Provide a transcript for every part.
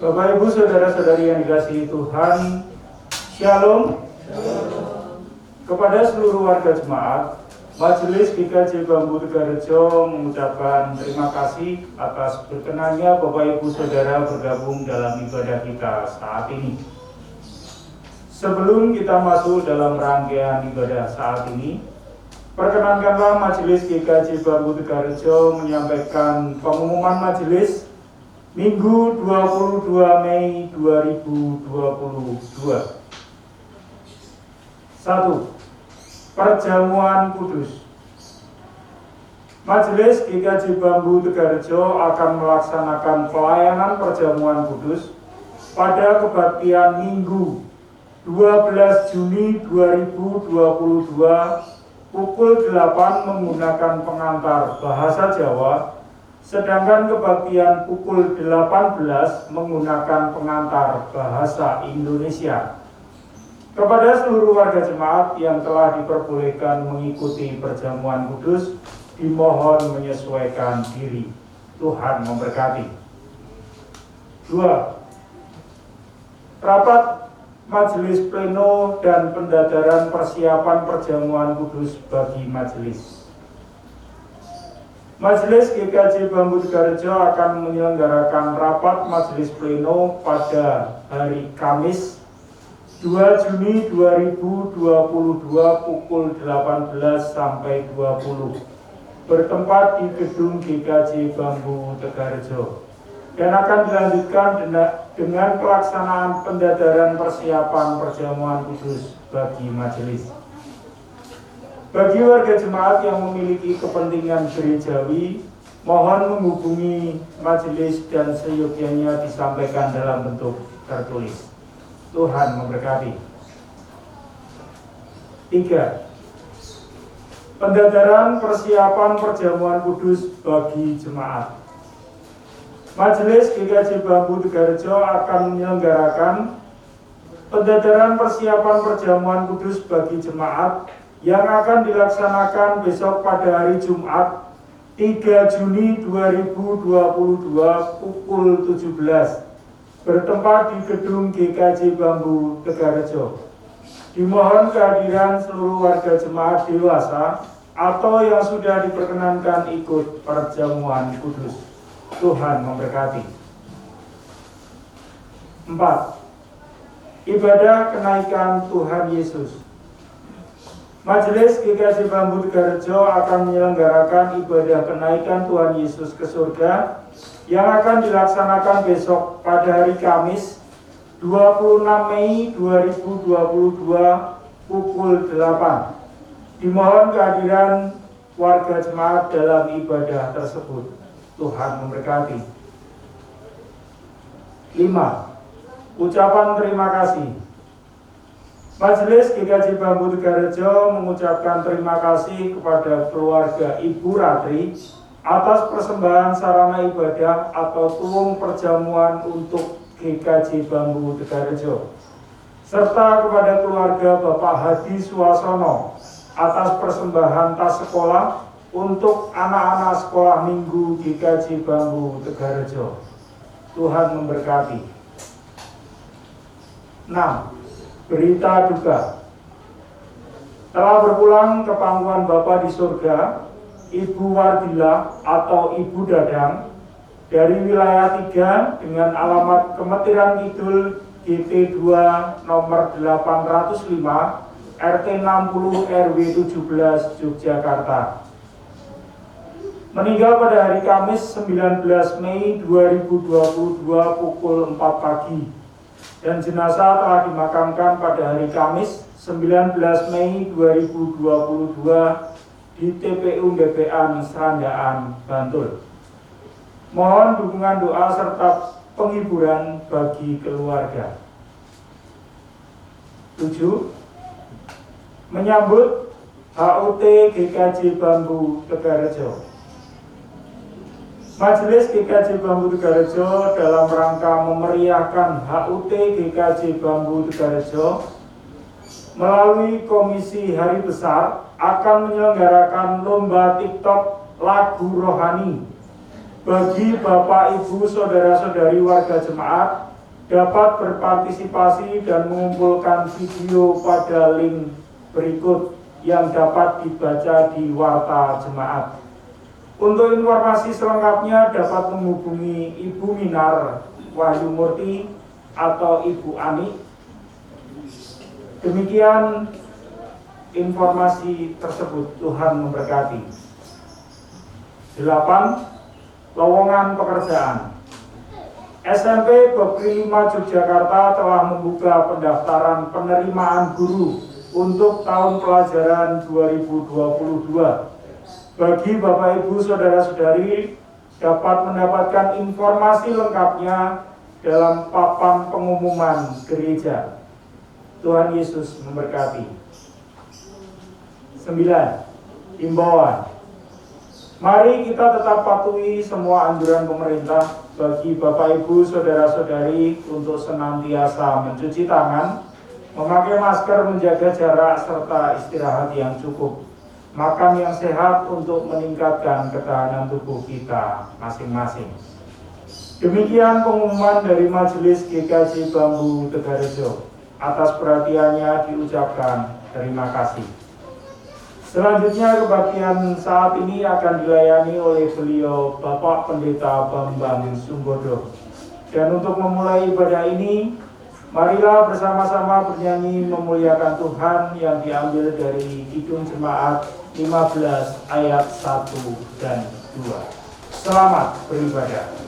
Bapak Ibu saudara-saudari yang dikasihi Tuhan, Shalom. Kepada seluruh warga jemaat, Majelis GKJ Bambu Tegarejo mengucapkan terima kasih atas berkenannya Bapak Ibu Saudara bergabung dalam ibadah kita saat ini. Sebelum kita masuk dalam rangkaian ibadah saat ini, perkenankanlah Majelis GKJ Bambu Tegarejo menyampaikan pengumuman majelis Minggu 22 Mei 2022. 1. Perjamuan Kudus. Majelis GKJ Bambu Tegarejo akan melaksanakan pelayanan perjamuan kudus pada kebaktian Minggu 12 Juni 2022 pukul 8 menggunakan pengantar bahasa Jawa, sedangkan kebaktian pukul 18 menggunakan pengantar bahasa Indonesia. Kepada seluruh warga jemaat yang telah diperbolehkan mengikuti perjamuan kudus, dimohon menyesuaikan diri. Tuhan memberkati. 2. Rapat Majelis Pleno dan Pendadaran Persiapan Perjamuan Kudus bagi Majelis. Majelis GKJ Bambu Tegarejo akan menyelenggarakan rapat Majelis Pleno pada hari Kamis 2 Juni 2022 pukul 18 sampai 20 bertempat di gedung GKJ Bambu Tegarejo dan akan dilanjutkan dengan pelaksanaan pendadaran persiapan perjamuan kudus bagi majelis. Bagi warga jemaat yang memiliki kepentingan gerejawi, mohon menghubungi majelis dan seyogyanya disampaikan dalam bentuk tertulis. Tuhan memberkati. 3. Pendadaran persiapan perjamuan kudus bagi jemaat. Majelis GKJ Bambu Tegarejo akan menyelenggarakan pendadaran persiapan perjamuan kudus bagi jemaat yang akan dilaksanakan besok pada hari Jumat 3 Juni 2022 pukul 17 bertempat di gedung GKJ Bambu Tegarejo. Dimohon kehadiran seluruh warga jemaat dewasa atau yang sudah diperkenankan ikut perjamuan kudus. Tuhan memberkati. 4. Ibadah kenaikan Tuhan Yesus. Majelis GKJ Bambu Tegarejo akan menyelenggarakan ibadah kenaikan Tuhan Yesus ke surga yang akan dilaksanakan besok pada hari Kamis 26 Mei 2022 pukul 8. Dimohon kehadiran warga jemaat dalam ibadah tersebut. Tuhan memberkati. 5. Ucapan terima kasih. Majelis GKJ Bambu Tegarejo mengucapkan terima kasih kepada keluarga Ibu Ratri atas persembahan sarana ibadah atau tuung perjamuan untuk GKJ Bambu Tegarejo, serta kepada keluarga Bapak Hadi Suwasono atas persembahan tas sekolah untuk anak-anak sekolah minggu GKJ Bambu Tegarejo. Tuhan memberkati. 6. Berita duka. Telah berpulang ke pangkuan Bapa di surga Ibu Wardila atau Ibu Dadang dari wilayah 3 dengan alamat Kemetiran Kidul GT2 nomor 805 RT 60 RW 17 Yogyakarta. Meninggal pada hari Kamis 19 Mei 2022 pukul 4 pagi dan jenazah telah dimakamkan pada hari Kamis 19 Mei 2022 di TPU BPN Serandaan, Bantul. Mohon dukungan doa serta penghiburan bagi keluarga. 7. Menyambut HUT GKJ Bambu Tegarejo. Majelis GKJ Bambu Tegarejo dalam rangka memeriahkan HUT GKJ Bambu Tegarejo melalui Komisi Hari Besar akan menyelenggarakan lomba TikTok lagu rohani bagi Bapak Ibu Saudara-saudari warga jemaat dapat berpartisipasi dan mengumpulkan video pada link berikut yang dapat dibaca di Warta Jemaat. Untuk informasi selengkapnya dapat menghubungi Ibu Minar Wahyu Murti atau Ibu Ani. Demikian informasi tersebut, Tuhan memberkati. 8. Lowongan pekerjaan. SMP Bagri 5 Yogyakarta telah membuka pendaftaran penerimaan guru untuk tahun pelajaran 2022. Bagi Bapak Ibu Saudara-saudari dapat mendapatkan informasi lengkapnya dalam papan pengumuman gereja. Tuhan Yesus memberkati. 9. Himbauan. Mari kita tetap patuhi semua anjuran pemerintah bagi Bapak Ibu Saudara-saudari untuk senantiasa mencuci tangan, memakai masker, menjaga jarak, serta istirahat yang cukup. Makan yang sehat untuk meningkatkan ketahanan tubuh kita masing-masing. Demikian pengumuman dari Majelis GKJ Bambu Tegarejo. Atas perhatiannya diucapkan terima kasih. Selanjutnya kebaktian saat ini akan dilayani oleh beliau Bapak Pendeta Bambang Sumbodo. Dan untuk memulai ibadah ini, marilah bersama-sama bernyanyi memuliakan Tuhan yang diambil dari Kidung Jemaat 15 ayat 1 dan 2. Selamat beribadah.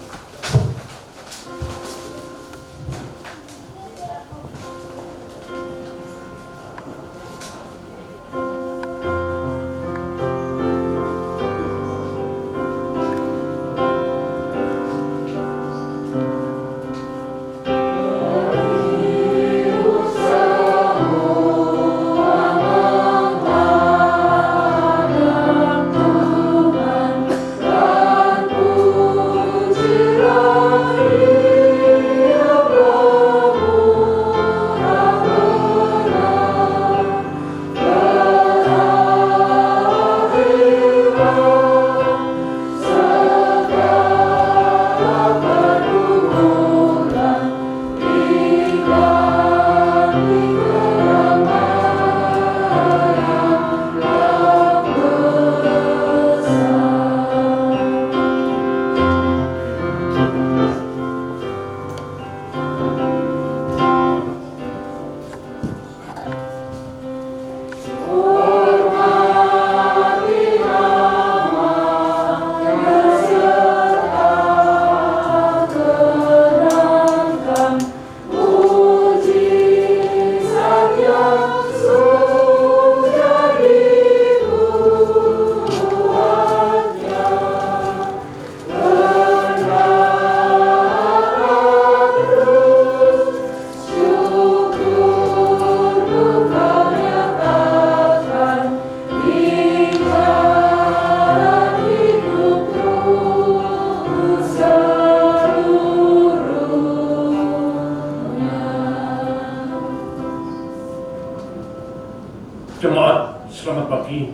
Jemaat, selamat pagi.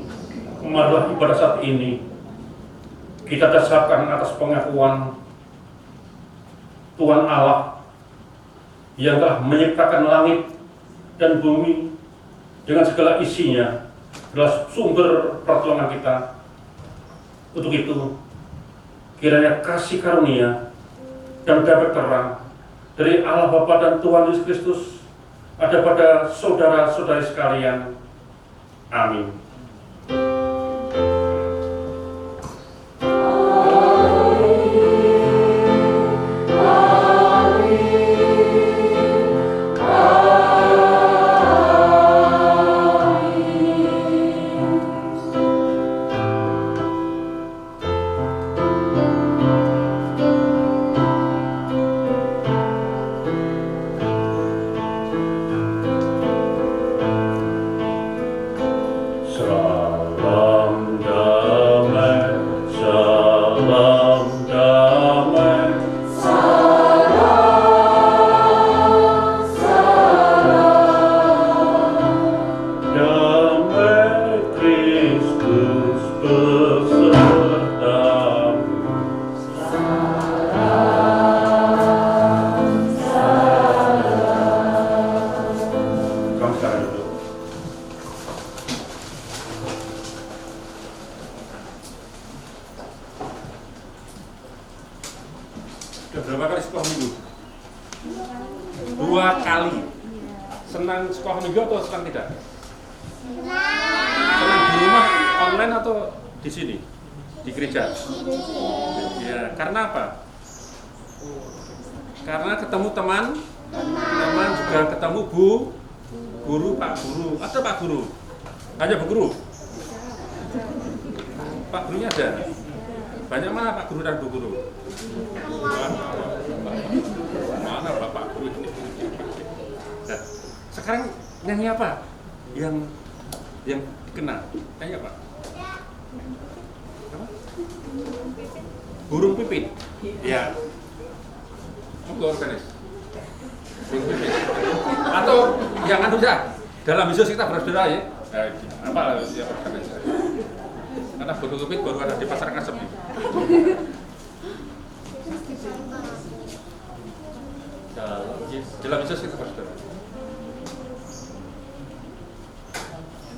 Marilah pada saat ini kita dasarkan atas pengakuan Tuhan Allah yang telah menciptakan langit dan bumi dengan segala isinya adalah sumber pertolongan kita. Untuk itu, kiranya kasih karunia dan damai terang dari Allah Bapa dan Tuhan Yesus Kristus ada pada saudara-saudari sekalian. Amin. Salam Sudah berapa kali sekolah minggu? 2 kali. Senang sekolah minggu atau senang tidak? Senang di rumah online atau di sini? Di gereja? Ya, karena apa? Karena ketemu teman juga ketemu guru, Pak Guru. Ada Pak Guru? Hanya Bu Guru? Pak Gurunya ada? Banyak mana Pak Guru dan Bu Guru? Mana Bapak Guru ini? Nah, sekarang nyanyi apa? Yang dikenal? Nyanyi apa? Burung pipit. Ya. Monggo organis. Burung pipit. Atau yang anu ya, dalam Yesus kita bersaudara ya. Apa ya organis? Karena burung pipit baru ada di pasar Kasem. Dalam Yesus kita bersaudara.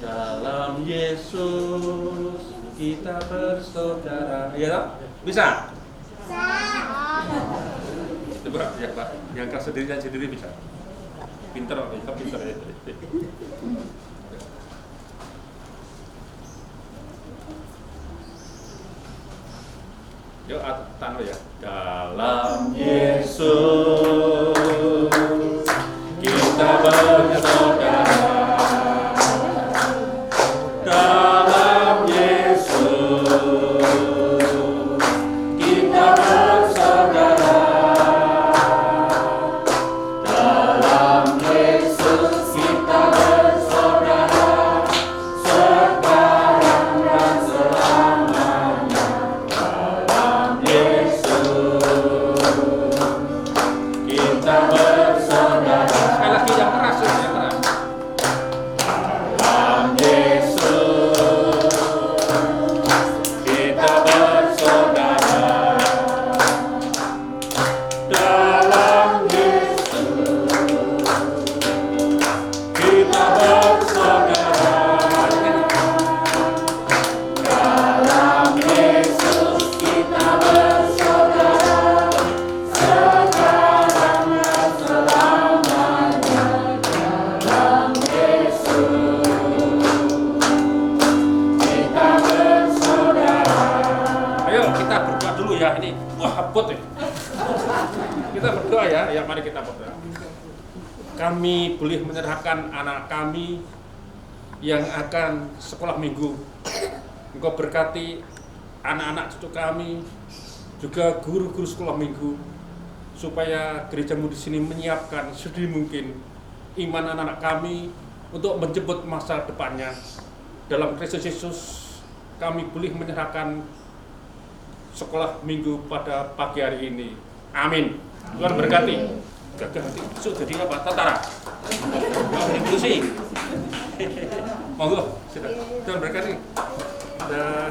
Dalam Yesus kita bersaudara. Iya toh? Bisa? Coba ya Pak, yang kelas sendiri bisa. Pinter ya, pinter ya. Yuk, tano ya. Dalam Yesus kita bersaudara. Dalam Yesus kita bersaudara. Dalam Yesus kita bersaudara. Sekarang dan selamanya. Dalam Yesus kita bersaudara. Sekali lagi yang keras, yang keras. Dalam Yesus kita bersaudara. Dalam Yesus kita bersaudara. Dalam Yesus kita bersaudara. Sekarang dan selamanya. Dalam Yesus kita bersaudara. Ayo kita berdoa dulu ya, ini wah abot ya. Kita berdoa ya, mari kita berdoa. Kami boleh menyerahkan anak kami yang akan sekolah minggu. Engkau berkati anak-anak cucu kami, juga guru-guru sekolah minggu, supaya gerejamu di sini menyiapkan sedini mungkin iman anak-anak kami untuk menjemput masa depannya. Dalam Kristus Yesus, kami boleh menyerahkan sekolah minggu pada pagi hari ini. Amin. Tuhan berkati. Gagah nanti besok jadi apa? Tentara. Mau revolusi. Monggo, sudah. Tuhan berkati. Dah.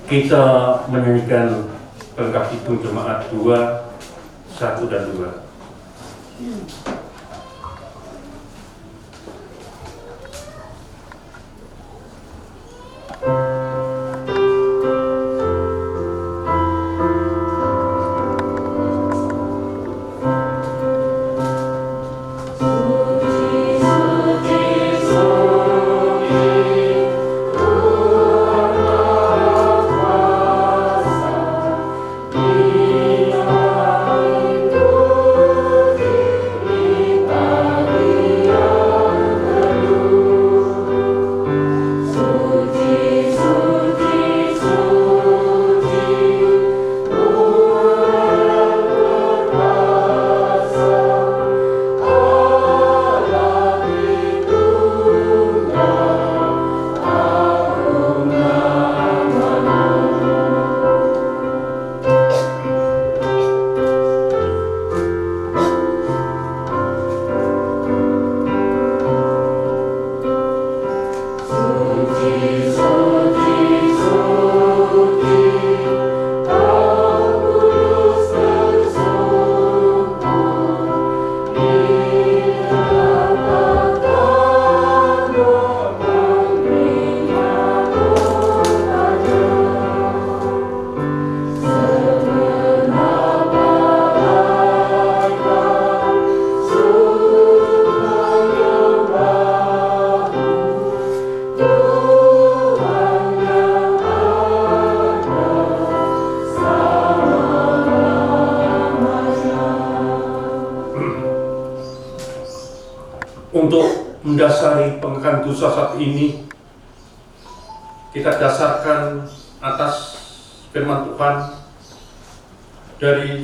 Kita menyanyikan pelengkap hitung jemaat 2, 1 dan 2. mendasari pengakuan dosa saat ini kita dasarkan atas firman Tuhan dari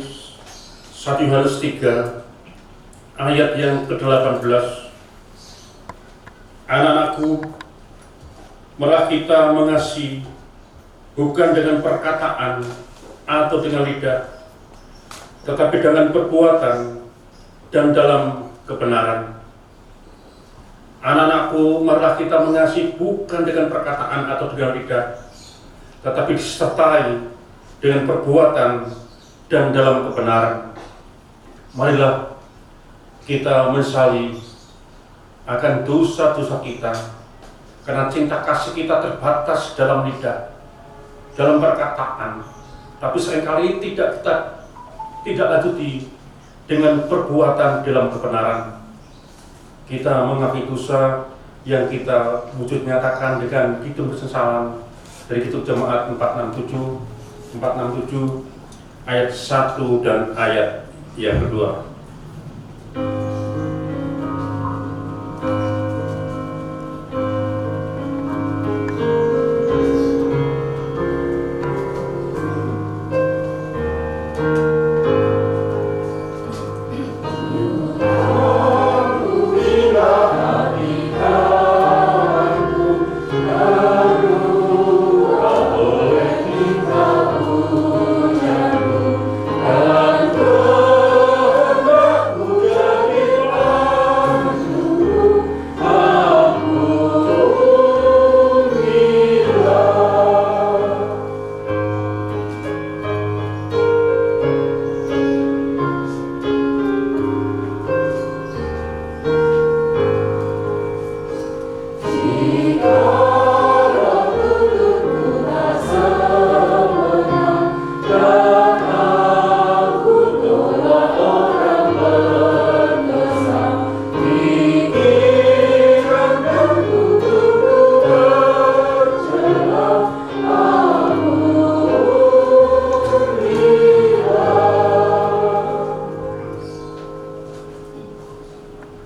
1 Yohanes 3 ayat yang ke-18. Anak-anakku, malah kita mengasihi bukan dengan perkataan atau dengan lidah, tetapi dengan perbuatan dan dalam kebenaran. Anak-anakku, marilah kita mengasihi bukan dengan perkataan atau dengan lidah, tetapi disertai dengan perbuatan dan dalam kebenaran. Marilah kita menyesali akan dosa-dosa kita, karena cinta kasih kita terbatas dalam lidah, dalam perkataan, tapi seringkali tidak lanjuti dengan perbuatan dalam kebenaran. Kita mengakui dosa yang kita wujud nyatakan dengan hidup kesesalan dari kitab Jemaat 467 ayat 1 dan ayat yang kedua.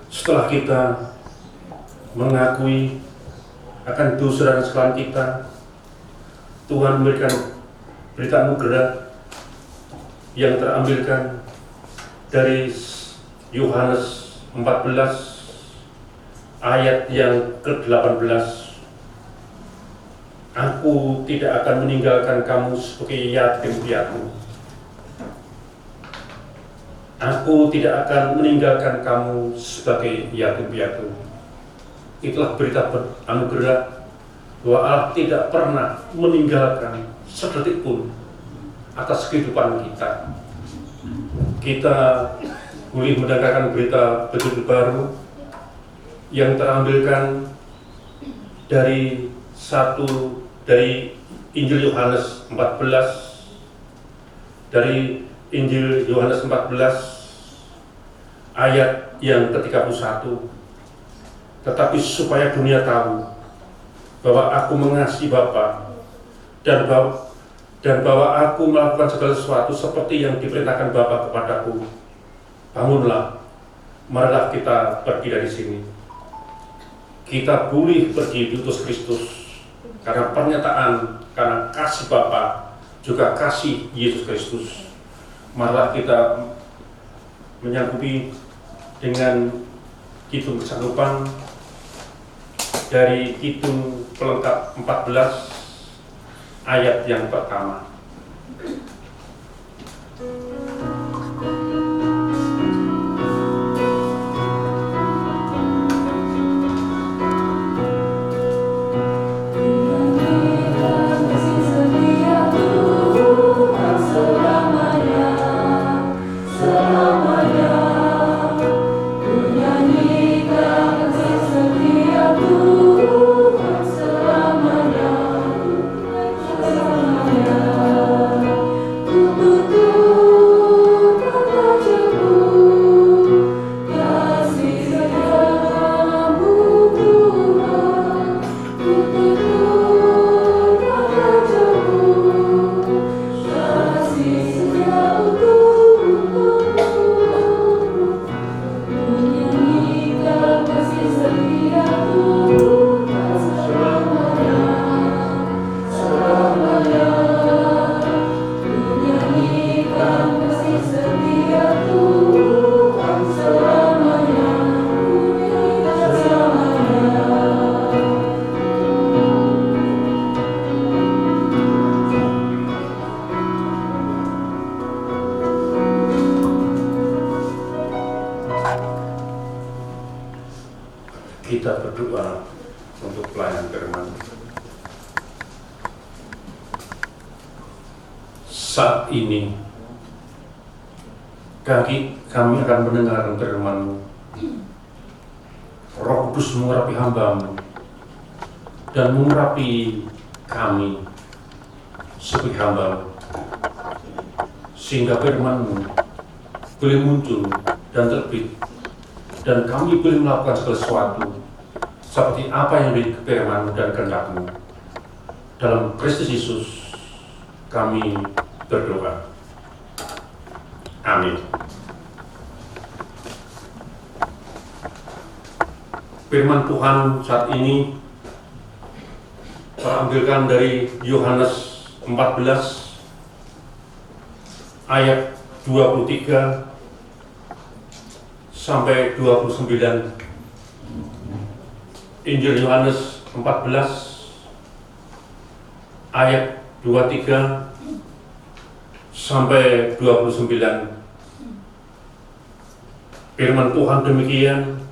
Setelah kita mengakui akan dosa dan kesalahan kita, Tuhan memberikan berita anugerah yang terambilkan dari Yohanes 14 ayat yang ke-18. Aku tidak akan meninggalkan kamu sebagai yatim piatu. Aku tidak akan meninggalkan kamu sebagai yatim piatu. Itulah berita anugerah bahwa Allah tidak pernah meninggalkan sedetik pun atas kehidupan kita. Kita boleh mendengarkan berita betul baru yang terambilkan dari Injil Yohanes 14, dari Injil Yohanes 14 ayat yang ke-31. Tetapi supaya dunia tahu bahwa aku mengasihi Bapa dan bahwa aku melakukan segala sesuatu seperti yang diperintahkan Bapa kepadaku. Bangunlah, marilah kita pergi dari sini. Kita boleh pergi diutus Kristus karena pernyataan, karena kasih Bapa juga kasih Yesus Kristus. Marilah kita menyanggupi dengan Kidung Kesanggupan dari Kidung Pelengkap 14 ayat yang pertama. Tuhan kita berdoa untuk pelayanan firman. Saat ini kami akan mendengarkan firman-Mu. Roh Kudus mengurapi hamba-Mu dan mengurapi kami sebagai hamba-Mu, sehingga firman-Mu boleh muncul dan terbit, dan kami boleh melakukan segala sesuatu seperti apa yang di firman-Mu dan kehendak-Mu. Dalam Kristus Yesus kami berdoa. Amin. Firman Tuhan saat ini terambilkan dari Yohanes 14 ayat 23 sampai 29. Injil Yohanes 14 ayat 23 sampai 29. Firman Tuhan demikian,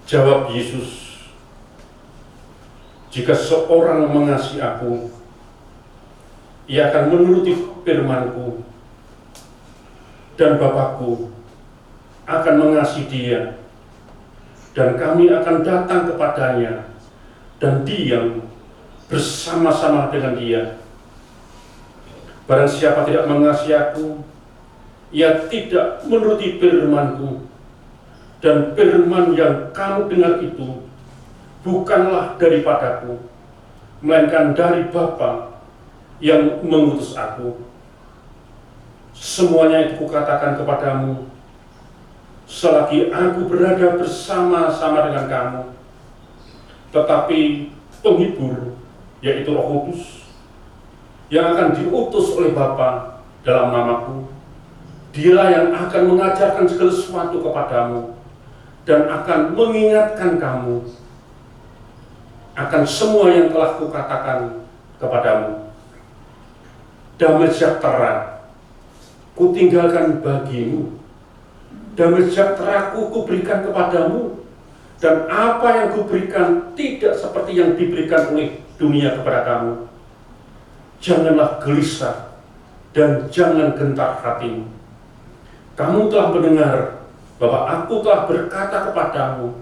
jawab Yesus, jika seorang mengasihi aku, ia akan menuruti firman-Ku, dan Bapa-Ku akan mengasihi dia, dan kami akan datang kepadanya dan diam bersama-sama dengan dia. Barang siapa tidak mengasihi aku, ia tidak menuruti firman-Ku, dan firman yang kamu dengar itu bukanlah daripadaku, melainkan dari Bapa yang mengutus aku. Semuanya itu kukatakan kepadamu selagi aku berada bersama-sama dengan kamu. Tetapi penghibur, yaitu Roh Kudus, yang akan diutus oleh Bapa dalam namaku, dialah yang akan mengajarkan segala sesuatu kepadamu dan akan mengingatkan kamu akan semua yang telah kukatakan kepadamu. Damai sejahtera kutinggalkan bagimu, damai sejahtera-Ku kuberikan kepadamu, dan apa yang kuberikan tidak seperti yang diberikan oleh dunia kepada kamu. Janganlah gelisah dan jangan gentar hatimu. Kamu telah mendengar bahwa aku telah berkata kepadamu,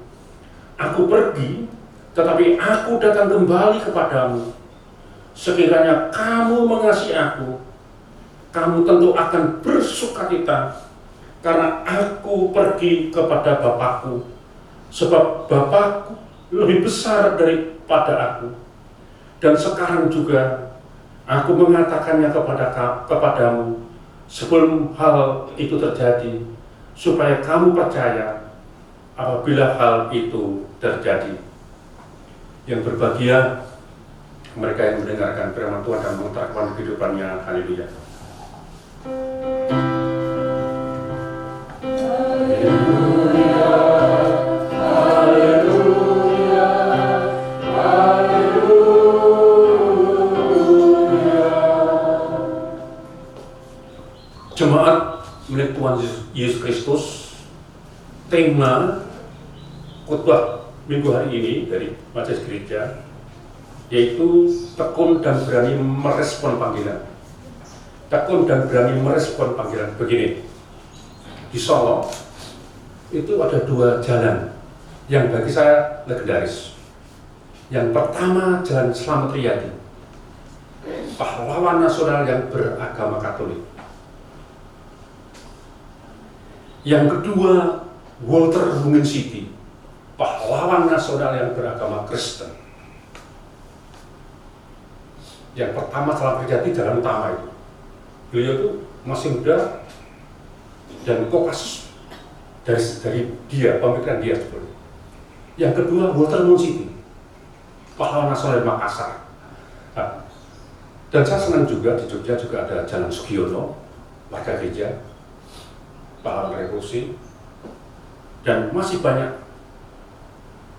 aku pergi, tetapi aku datang kembali kepadamu. Sekiranya kamu mengasihi aku, kamu tentu akan bersukacita, karena aku pergi kepada Bapa-Ku, sebab Bapa-Ku lebih besar daripada aku. Dan sekarang juga aku mengatakannya kepadamu sebelum hal itu terjadi, supaya kamu percaya apabila hal itu terjadi. Yang berbahagia mereka yang mendengarkan firman Tuhan dan mengutarakan kehidupannya. Haleluya. Jemaat milik Tuhan Yesus Kristus, tema khotbah minggu hari ini dari Majelis Gereja yaitu tekun dan berani merespon panggilan. Tekun dan berani merespon panggilan. Begini, di Solo itu ada dua jalan yang bagi saya legendaris. Yang pertama, Jalan Slamet Riyadi, pahlawan nasional yang beragama Katolik. Yang kedua, Walter Bungin City, pahlawan nasional yang beragama Kristen. Yang pertama Slamet Riyadi, jalan utama itu. Beliau itu masih muda dan Kopassus dari dia, pemikiran dia sebenarnya. Yang kedua, Walter Bungin City, pahlawan nasional di Makassar. Nah, dan saya senang juga di Jogja juga ada Jalan Sugiono, warga gereja, pahlawan revolusi, dan masih banyak.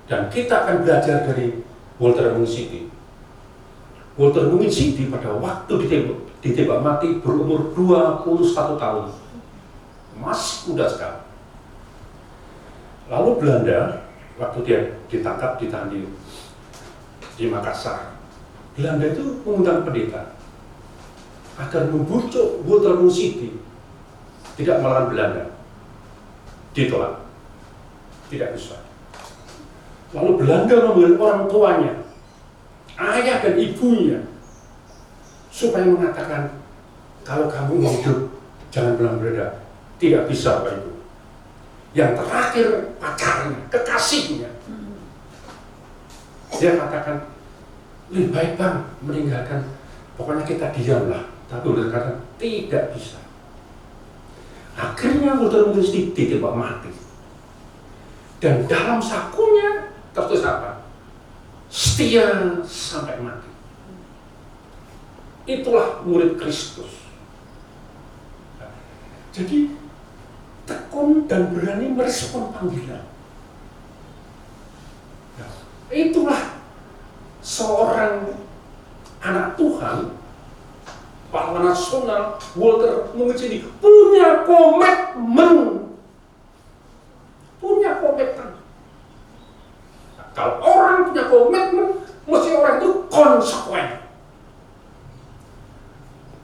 Dan kita akan belajar dari Walter Bungin City. Walter Bungin City pada waktu ditembak mati berumur 21 tahun, masih muda sekali. Lalu Belanda waktu dia ditangkap, ditahan di Makassar, Belanda itu mengundang pendeta agar membujuk Waterloo City tidak melawan Belanda. Ditolak, tidak bisa. Lalu Belanda memanggil orang tuanya, ayah dan ibunya, supaya mengatakan, kalau kamu mau hidup, jangan melawan Belanda. Tidak bisa, Bapak Ibu. Yang terakhir pacarnya, kekasihnya, dia katakan, lebih baik Bang meninggalkan, pokoknya kita diamlah. Tapi udah kata tidak bisa. Akhirnya Waterloo City ditembak mati. Dan dalam sakunya tertulis apa? Setia sampai mati. Itulah murid Kristus. Jadi tekun dan berani merespon panggilan. Itulah seorang anak Tuhan, pahlawan nasional Walter Mengecini punya komitmen, punya komitmen. Kalau orang punya komitmen, mesti orang itu konsekuen.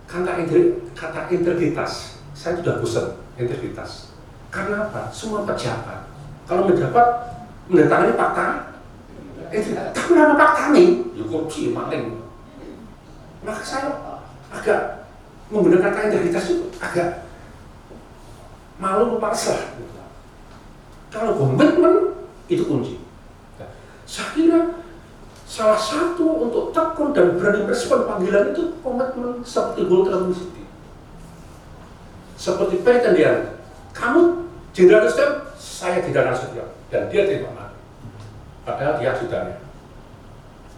Kata integritas, saya sudah bosan integritas. Karena apa? Semua pejabat, kalau menjabat mendatangani fakta, tapi nama fakta nih, ya korupsi, maling. Maka saya agak menggunakan kata integritas itu agak malu memaksa. Kalau komitmen itu kunci. Saya kira salah satu untuk tekun dan berani merespon panggilan itu komitmen seperti Waterloo City. Seperti pertendian, kamu Jenderal Nasution, saya Jenderal Nasution, dan dia terima mati. Padahal dia ajudannya.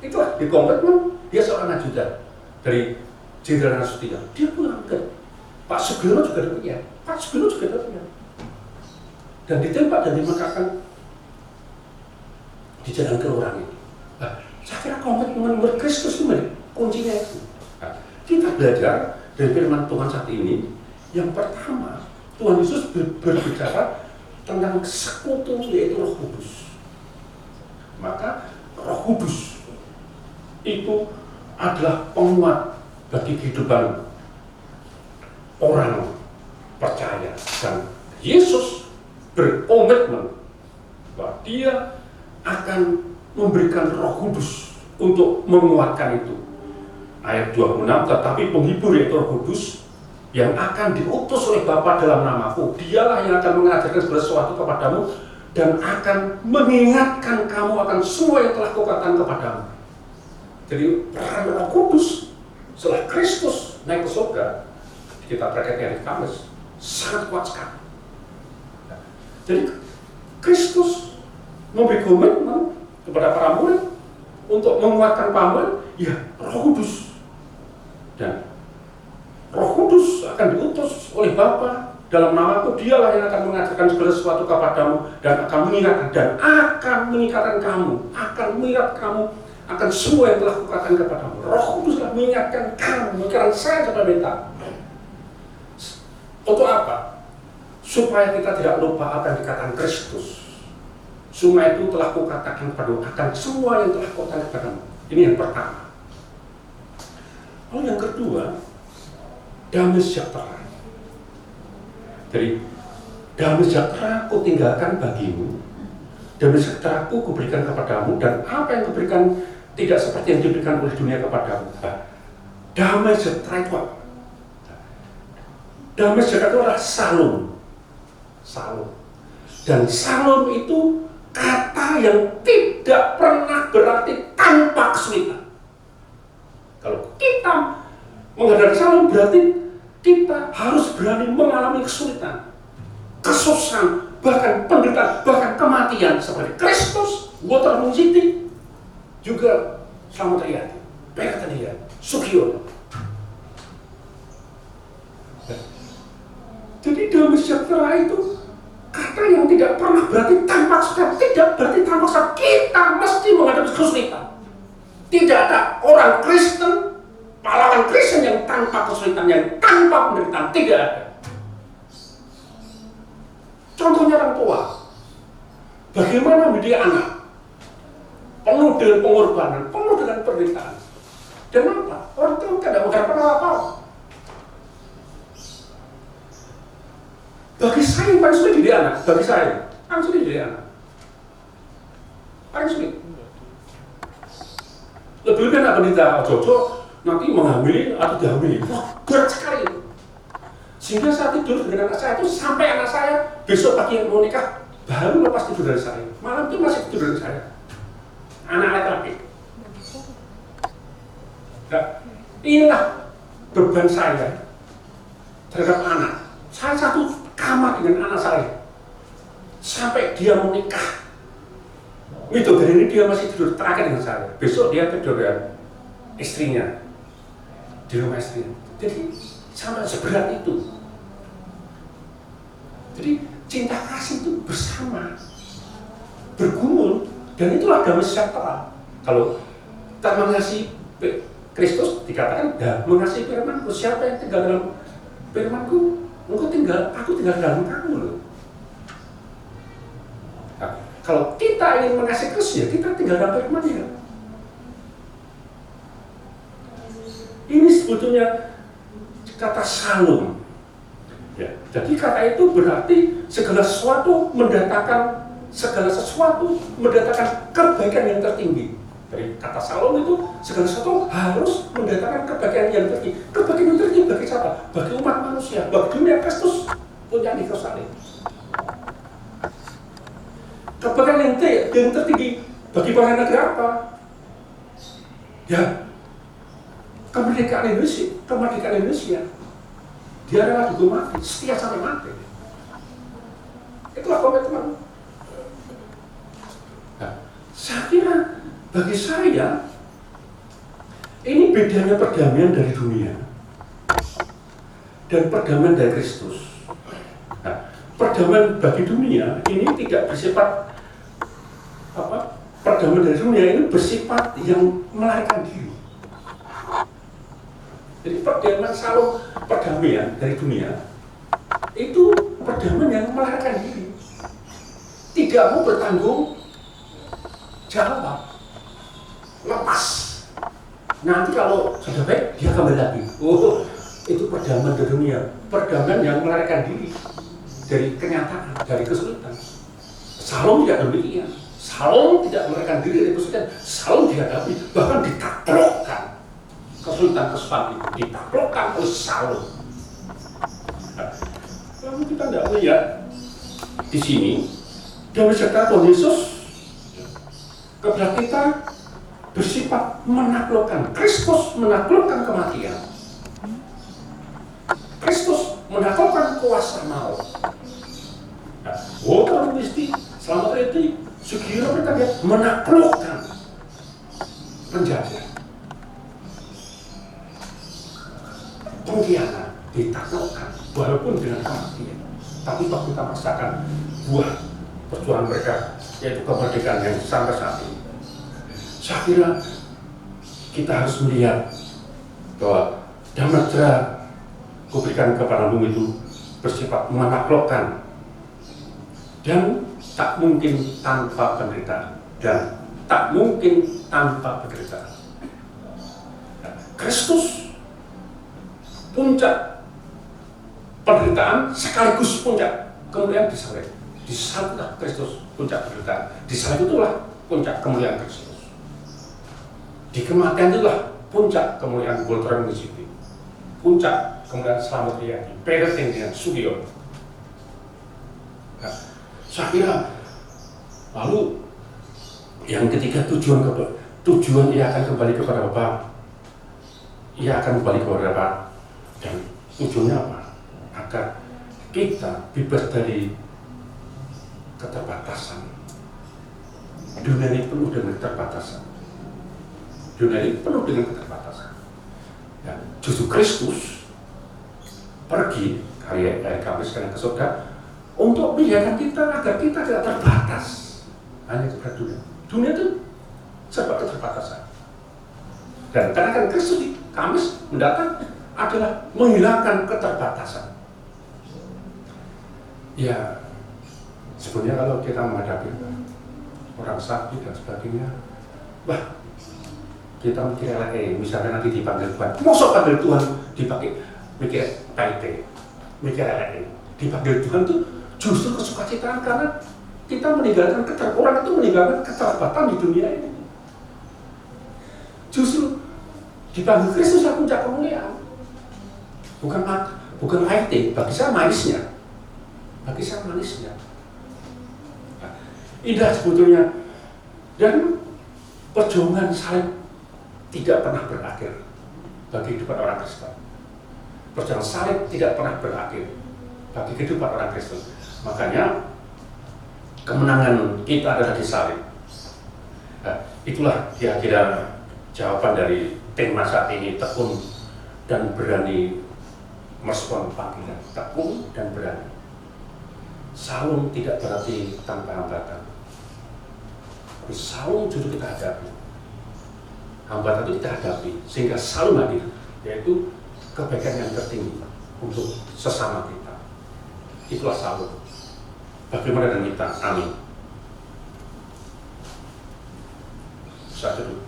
Itulah di komitmen, dia seorang ajudan dari Jenderal Nasution. Dia pulang ke Pak Sugiono juga demikian. Pak Sugiono juga demikian. Dan ditembak dan dimakakan di jalan keluaran itu. Nah, saya kira komitmen berkristus itu kuncinya itu. Nah, kita belajar dari firman Tuhan saat ini. Yang pertama, Tuhan Yesus berbicara tentang sekutu, yaitu Roh Kudus. Maka Roh Kudus itu adalah penguat bagi kehidupan orang percaya. Dan Yesus berkomitmen bahwa dia akan memberikan Roh Kudus untuk menguatkan itu. Ayat 26, tetapi penghibur yaitu Roh Kudus yang akan diutus oleh Bapa dalam namaku, dialah yang akan mengajarkan segala sesuatu kepadamu dan akan mengingatkan kamu akan semua yang telah kukatakan kepadamu. Jadi peran Roh Kudus setelah Kristus naik ke surga, kita prakteknya di Kamis, sangat kuat sekali. Jadi Kristus memberi komitmen kepada para murid untuk menguatkan para murid, ya Roh Kudus. Dan Roh Kudus akan diutus oleh Bapa dalam namaku, dialah yang akan mengajarkan segala sesuatu kepadamu dan akan mengingatkan kamu akan semua yang telah kukatakan kepadamu. Roh Kudus telah mengingatkan kamu, mengingatkan saya supaya minta. Untuk apa? Supaya kita tidak lupa apa yang dikatakan Kristus. Semua itu telah kukatakan kepadamu, akan semua yang telah kukatakan kepadamu. Ini yang pertama. Lalu yang kedua, damai sejahtera. Jadi damai sejahtera ku tinggalkan bagimu, damai sejahtera ku kuberikan kepadamu, dan apa yang kuberikan tidak seperti yang diberikan oleh dunia kepadamu. Damai sejahtera itu apa? Damai sejahtera itu adalah salum. Dan salum itu kata yang tidak pernah berarti tanpa kesulitan. Kalau kita menghadapi salum berarti kita harus berani mengalami kesulitan, kesusahan, bahkan penderitaan, bahkan kematian seperti Kristus, Waterloo City, juga Slamet Riyadi, Pertendian, Sugiono. Jadi damai sejahtera itu kata yang tidak pernah berarti tanpa kesulitan, tidak berarti tanpa kesulitan. Kita mesti menghadapi kesulitan. Tidak ada orang Kristen, pahlawan Kristen yang tanpa kesulitan, yang tanpa penderitaan, tidak ada. Contohnya orang tua, bagaimana mendidik anak? Penuh dengan pengorbanan, penuh dengan penderitaan. Dan apa? Orang tua tidak mengharapkan apa-apa. Bagi saya yang paling sulit didik anak, bagi saya paling sulit didik anak. Paling sulit. Lebih kan apa kita Jojo nanti menghamili atau dihamili. Wah, berat sekali. Sehingga saya tidur dengan anak saya itu sampai anak saya besok pagi yang mau nikah baru lepas tidur dari saya. Malam itu masih tidur dari saya. Anak laki-laki. Nah, inilah beban saya terhadap anak. Saya satu kamar dengan anak saya sampai dia mau nikah. Itu dari ini dia masih tidur terakhir dengan saya. Besok dia tidur dengan istrinya di rumah istrinya. Jadi sampai seberat itu. Jadi cinta kasih itu bersama, bergumul, dan itulah damai sejahtera. Kalau tak mengasihi Kristus dikatakan, ya mengasihi firman-Ku. Siapa yang tinggal dalam firman-Ku, aku tinggal dalam kamu loh. Nah, kalau kita ingin mengasihi Kristus, ya kita tinggal dalam firman-Nya. Ini sebetulnya kata shalom. Ya, jadi kata itu berarti segala sesuatu mendatangkan kebaikan yang tertinggi. Dari kata shalom itu segala sesuatu harus mendatangkan kebaikan yang tertinggi. Kebaikan yang tertinggi bagi siapa? Bagi umat manusia, bagi dunia Kristus punya di Yerusalem. Kebaikan yang tertinggi bagi para negara apa? Ya, kemerdekaan Indonesia. Dia rela juga mati, setia sampai mati. Itulah komitmen. Nah, saya kira bagi saya ini bedanya perdamaian dari dunia dan perdamaian dari Kristus. Nah, perdamaian bagi dunia ini tidak bersifat perdamaian dari dunia ini bersifat yang melarikan diri. Jadi perdamaian dari dunia itu perdamaian yang melarikan diri, tidak mau bertanggung jawab, lepas. Nanti kalau sudah baik dia kembali lagi. Oh, itu perdamaian dari dunia, perdamaian yang melarikan diri dari kenyataan, dari kesulitan. Shalom tidak demikian. Shalom tidak melarikan diri dari kesulitan. Shalom dihadapi, bahkan ditaklukkan. Kesulitan itu ditaklukkan oleh shalom. Nah, lalu kita tidak melihat di sini damai sejahtera Tuhan Yesus kepada kita bersifat menaklukkan. Kristus menaklukkan kematian. Kristus menaklukkan kuasa maut. Nah, kalau mesti selamat itu sekiranya kita menaklukkan penjara. Pengkhianat ditaklukkan walaupun dengan kematian, tapi toh kita merasakan buah perjuangan mereka, yaitu kemerdekaan yang sampai saat ini. Saya kira kita harus melihat bahwa damai sejahtera kuberikan kepadamu itu bersifat menaklukkan dan tak mungkin tanpa penderitaan dan tak mungkin tanpa penderitaan. Kristus puncak penderitaan sekaligus puncak kemuliaan disalib. Disaliblah Kristus puncak penderitaan. Disalib itulah puncak kemuliaan Kristus. Di kematian itulah puncak kemuliaan Golgota City. Puncak kemuliaan Selamat Riyadi. Pereting dengan Sugiyo. Nah, saya kira lalu yang ketiga tujuan ia akan kembali kepada Bapa. Ia akan kembali kepada Bapa. Dan tujuannya apa? Agar kita bebas dari keterbatasan. Dunia ini penuh dengan keterbatasan. Ya, justru Kristus pergi hari Kamis ke surga untuk menjadikan kita agar kita tidak terbatas hanya kepada dunia. Dunia itu serba keterbatasan. Dan karena Kristus di Kamis mendatang adalah menghilangkan keterbatasan. Ya, Sebenarnya kalau kita menghadapi orang sakit dan sebagainya, wah, kita mikir misalnya nanti dipanggil Tuhan, masa panggil Tuhan dipakai mikir KIT, mikir dipanggil Tuhan tuh justru kesukacitaan, karena kita meninggalkan orang itu meninggalkan keterlibatan di dunia ini. Justru dipanggil Kristus adalah puncak kemuliaan, bukan KIT. Bagi saya manisnya, Nah, indah sebetulnya, dan perjuangan salib tidak pernah berakhir bagi kehidupan orang Kristen. Perjuangan salib tidak pernah berakhir bagi kehidupan orang Kristen. Makanya kemenangan kita adalah di salib. Nah, itulah kira-kira jawaban dari tema saat ini, tekun dan berani merespon panggilan. Tekun dan berani. Saung tidak berarti tanpa hambatan. Tapi saung justru kita hadapi. Hambatan itu kita hadapi, sehingga saung hadir, yaitu kebaikan yang tertinggi untuk sesama kita. Itulah saung. Bagaimana dengan kita? Amin. Satu.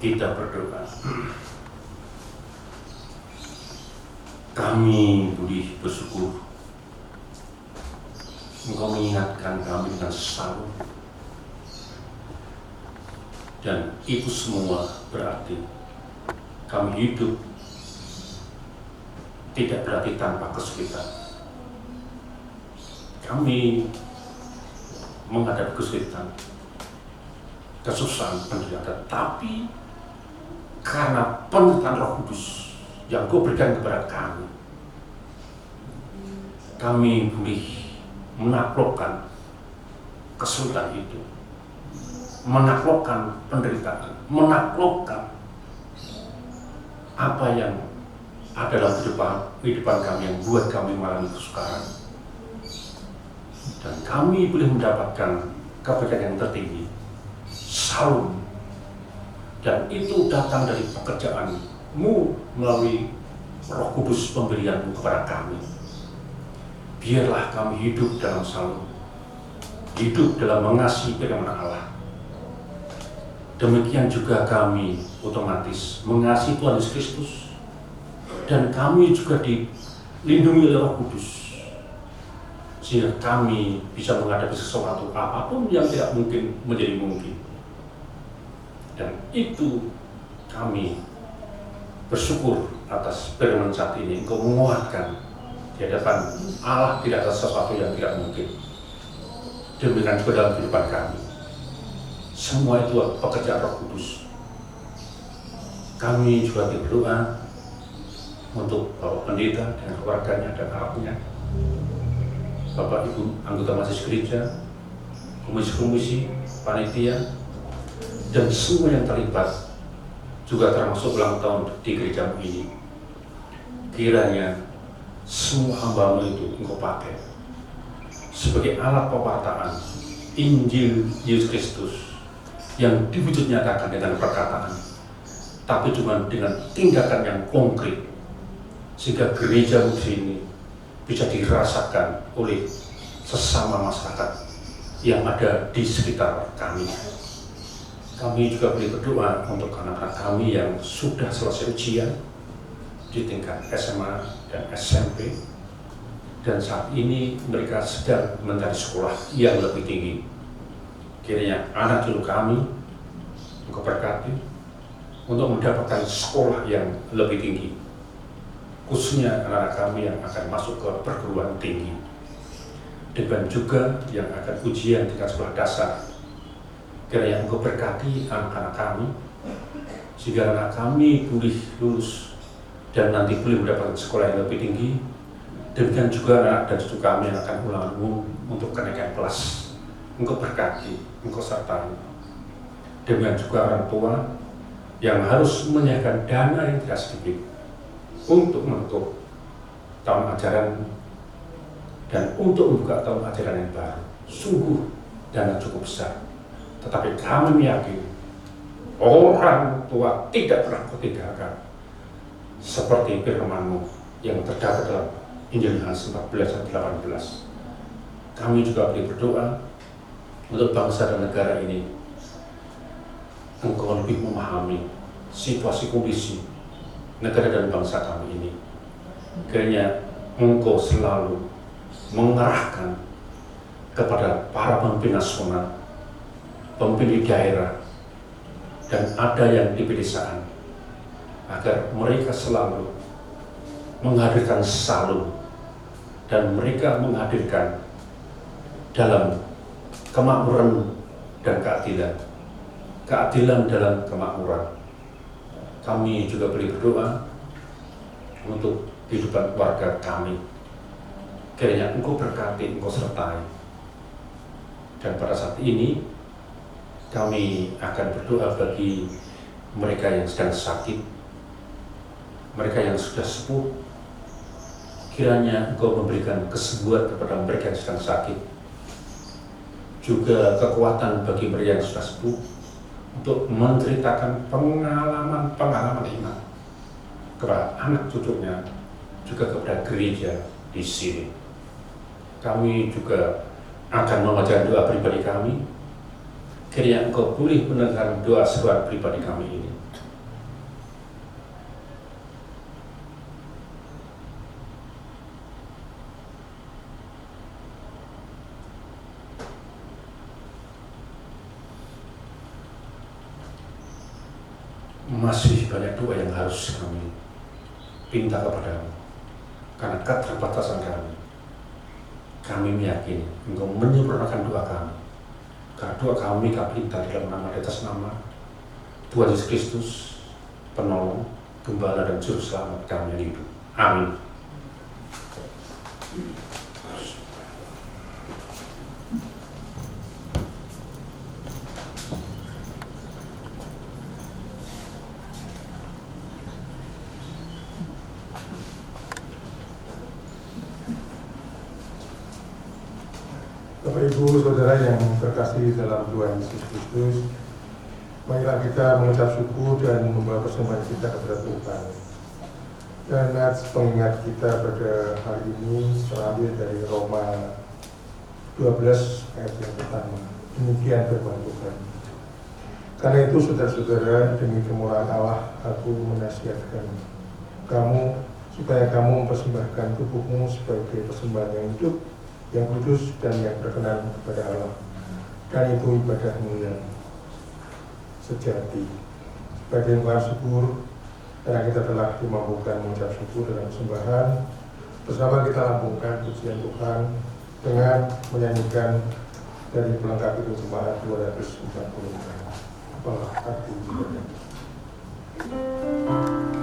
Kita berdoa. Kami budi bersyukur Engkau mengingatkan kami dengan saung, dan itu semua berarti kami hidup tidak berarti tanpa kesulitan. Kami menghadapi kesulitan, kesusahan, penderitaan, tapi karena penyertaan Roh Kudus yang Kau berikan kepada kami boleh menaklukkan kesulitan itu, menaklukkan penderitaan, menaklukkan apa yang ada dalam kehidupan kami yang buat kami mengalami kesukaran, dan kami boleh mendapatkan kebaikan yang tertinggi, saung. Dan itu datang dari pekerjaan-Mu melalui Roh Kudus pemberian-Mu kepada kami. Biarlah kami hidup dalam saung, hidup dalam mengasihi firman Allah. Demikian juga kami otomatis mengasihi Tuhan Yesus Kristus, dan kami juga dilindungi oleh Roh Kudus, sehingga kami bisa menghadapi sesuatu apapun yang tidak mungkin menjadi mungkin. Dan itu kami bersyukur atas firman saat ini. Engkau menguatkan di hadapan Allah tidak ada sesuatu yang tidak mungkin. Demikian juga dalam kehidupan kami. Semua itu pekerjaan Roh Kudus. Kami juga berdoa untuk Bapak Pendeta dan keluarganya dan anaknya, Bapak Ibu anggota majelis gereja, komisi-komisi, panitia, dan semua yang terlibat, juga termasuk ulang tahun di gerejamu ini. Kiranya semua hamba-Mu itu Engkau pakai sebagai alat pewartaan Injil Yesus Kristus yang diwujud nyatakan dengan perkataan, tapi cuma dengan tindakan yang konkret, sehingga gerejamu ini bisa dirasakan oleh sesama masyarakat yang ada di sekitar kami. Kami juga boleh berdoa untuk anak-anak kami yang sudah selesai ujian di tingkat SMA dan SMP, dan saat ini mereka sedang mencari sekolah yang lebih tinggi. Kiranya anak cucu kami Engkau berkati, untuk mendapatkan sekolah yang lebih tinggi, khususnya anak-anak kami yang akan masuk ke perguruan tinggi, dan juga yang akan ujian tingkat sekolah dasar. Kiranya Engkau berkati anak-anak kami, sehingga anak kami boleh lulus dan nanti boleh mendapatkan sekolah yang lebih tinggi. Demikian juga anak dan cucu kami yang akan ulangan umum untuk kenaikan kelas. Engkau berkati, Engkau sertai. Demikian juga orang tua yang harus menyediakan dana yang tidak sedikit untuk menutup tahun ajaran dan untuk membuka tahun ajaran yang baru. Sungguh dana cukup besar. Tetapi kami meyakini orang tua tidak pernah Kau tinggalkan. Seperti firman-Mu yang terdapat dalam Injil Yohanes 14 ayat 18. Kami juga boleh berdoa untuk bangsa dan negara ini. Engkau lebih memahami situasi kondisi negara dan bangsa kami ini. Kiranya Engkau selalu mengarahkan kepada para pemimpin nasional, pemimpin di daerah, dan ada yang di pedesaan, agar mereka selalu menghadirkan salum dan mereka menghadirkan dalam kemakmuran dan keadilan. Keadilan dalam kemakmuran. Kami juga boleh berdoa untuk kehidupan keluarga kami. Kiranya Engkau berkati, Engkau sertai. Dan pada saat ini kami akan berdoa bagi mereka yang sedang sakit, mereka yang sudah sepuh. Kiranya Engkau memberikan kesembuhan kepada mereka yang sedang sakit, juga kekuatan bagi mereka yang sudah sepuh untuk menceritakan pengalaman iman kepada anak cucunya, juga kepada gereja di sini. Kami juga akan membaca doa pribadi kami. Kiranya Engkau boleh mendengar doa seruan pribadi kami ini. Masih banyak doa yang harus kami pinta kepadamu, karena keterbatasan kami. Kami meyakini Engkau menyempurnakan doa kami, karena doa kami pinta dalam nama di atas nama Tuhan Yesus Kristus, penolong, gembala dan juru selamat kami yang hidup. Amin. Bapak Ibu Saudara yang terkasih dalam Tuhan Yesus Kristus, marilah kita mengucap syukur dan membawa persembahan kita kepada Tuhan. Dan pengingat kita pada hari ini terambil dari Roma 12 ayat yang pertama. Demikian firman Tuhan. Karena itu saudara-saudara, demi kemurahan Allah, aku menasihatkan kamu supaya kamu mempersembahkan tubuhmu sebagai persembahan yang hidup, yang kudus dan yang berkenan kepada Allah, dan itu ibadahmu yang sejati. Sebagai ungkapan syukur, karena kita telah dimampukan mengucap syukur dalam persembahan, bersama kita lambungkan pujian Tuhan dengan menyanyikan dari pelengkap hidup jemaat 240. Apalah arti ibadah. Oh,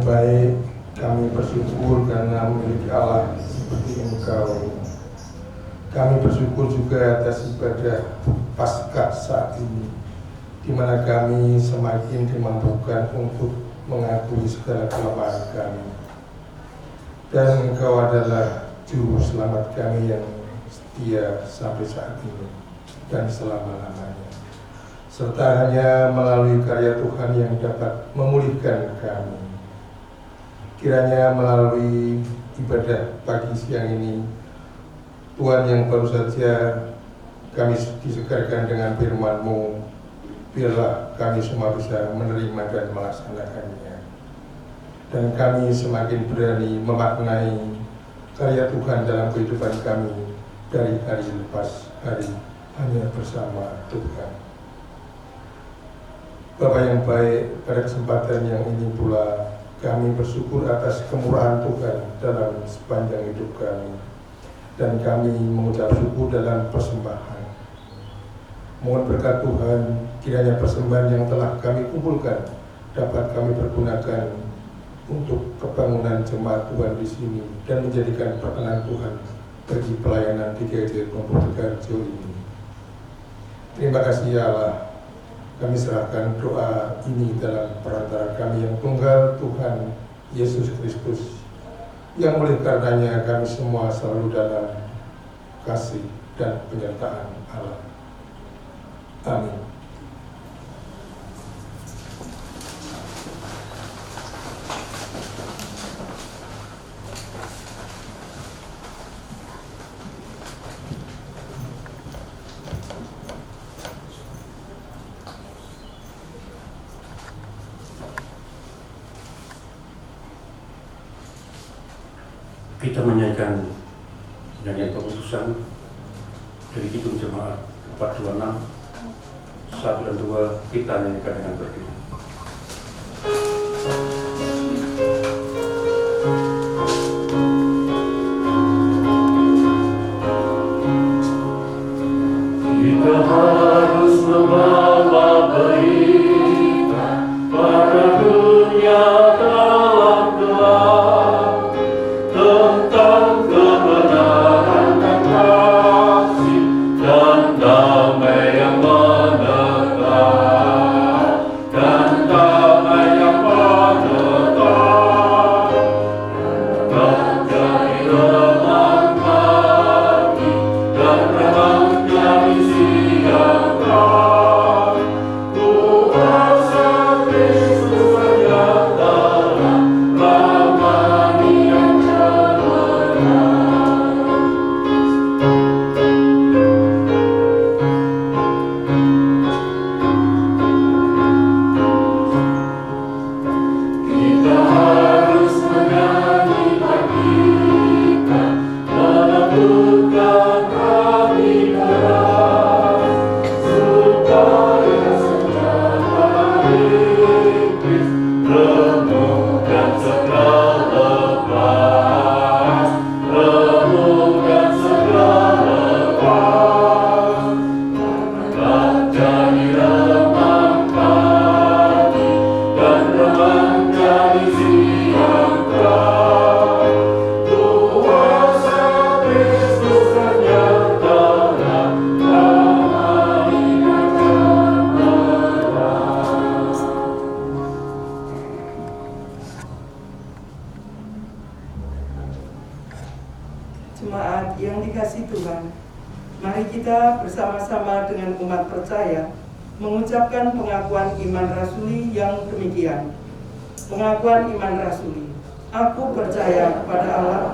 baik, kami bersyukur karena memiliki Allah seperti Engkau. Kami bersyukur juga atas ibadah Paskah saat ini, di mana kami semakin dimampukan untuk mengakui segala kelemahan kami. Dan Engkau adalah Juru Selamat kami yang setia sampai saat ini dan selama-lamanya. Serta hanya melalui karya Tuhan yang dapat memulihkan kami. Kiranya melalui ibadah pagi siang ini, Tuhan yang baru saja kami disegarkan dengan firman-Mu, biarlah kami semua bisa menerima dan melaksanakannya. Dan kami semakin berani memaknai karya Tuhan dalam kehidupan kami dari hari lepas hari hanya bersama Tuhan. Bapa yang baik, pada kesempatan yang ini pula kami bersyukur atas kemurahan Tuhan dalam sepanjang hidup kami. Dan kami mengucap syukur dalam persembahan. Mohon berkat Tuhan, kiranya persembahan yang telah kami kumpulkan dapat kami pergunakan untuk kebangunan jemaat Tuhan di sini dan menjadikan perkenan Tuhan bagi pelayanan di GKJ Kelompok Tegarjo ini. Terima kasih ya Allah. Kami serahkan doa ini dalam perantara kami yang tunggal, Tuhan Yesus Kristus, yang oleh karenanya kami semua selalu dalam kasih dan penyertaan Allah. Amin. Kita menyanyikan nyanyian keputusan dari Kidung Jemaat 426 1 dan 2, kita nyanyikan dengan berdiri. Kita harus membawa berita pada dunia dalam gelap tentang kebenaran dan kasih dan damai yang menetap, dan damai yang menetap, menjadi remang pagi dan remang dari siang terang. Kuasa Kristus menyatakan ramai yang kita harus menyanyikan kita, menentukan kami keras, supaya senjata Iblis remuk dan segera lepas, remuk dan segera lepas, jadi remang pagi dan remang dari siang terang. Kuasa Kristus menyatakan damai yang cemerlang. Jemaat yang dikasihi Tuhan, mari kita bersama-sama dengan umat percaya mengucapkan pengakuan iman rasuli yang demikian. Pengakuan iman rasuli. Aku percaya kepada Allah,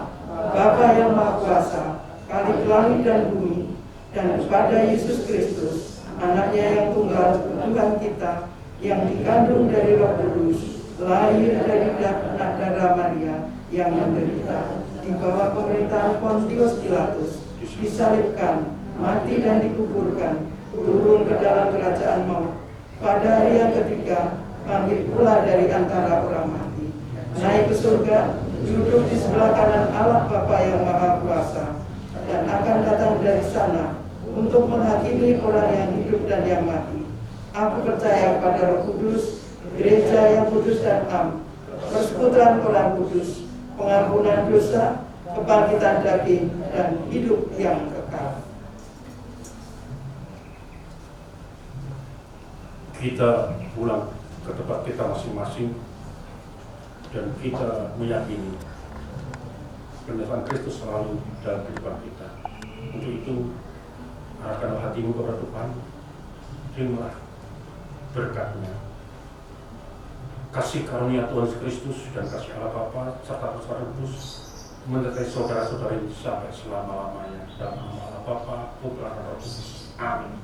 Bapa yang Maha Kuasa, Khalik langit dan bumi, dan kepada Yesus Kristus, Anaknya yang tunggal, Tuhan kita, yang dikandung dari Roh Kudus, lahir dari anak darah Maria, yang menderita di bawah pemerintahan Pontius Pilatus, disalibkan, mati dan dikuburkan, turun ke dalam kerajaan maut. Pada hari yang ketiga, bangkit pula dari antara orang mati, naik ke surga, duduk di sebelah kanan Allah Bapa yang Maha Kuasa, dan akan datang dari sana untuk menghakimi orang yang hidup dan yang mati. Aku percaya pada Roh Kudus, gereja yang kudus dan am, persekutuan Roh Kudus, pengampunan dosa, kebangkitan daging, dan hidup yang kekal. Kita pulang ke tempat kita masing-masing dan kita meyakini penyertaan Kristus selalu dalam kehidupan kita. Untuk itu, arahkanlah hatimu kepada Tuhan, terimalah berkat-Nya. Kasih karunia Tuhan Yesus Kristus dan kasih Allah Bapa serta Roh Kudus menyertai saudara-saudari sampai selama-lamanya. Dalam nama Allah Bapa, Putra, dan Roh Kudus. Amin.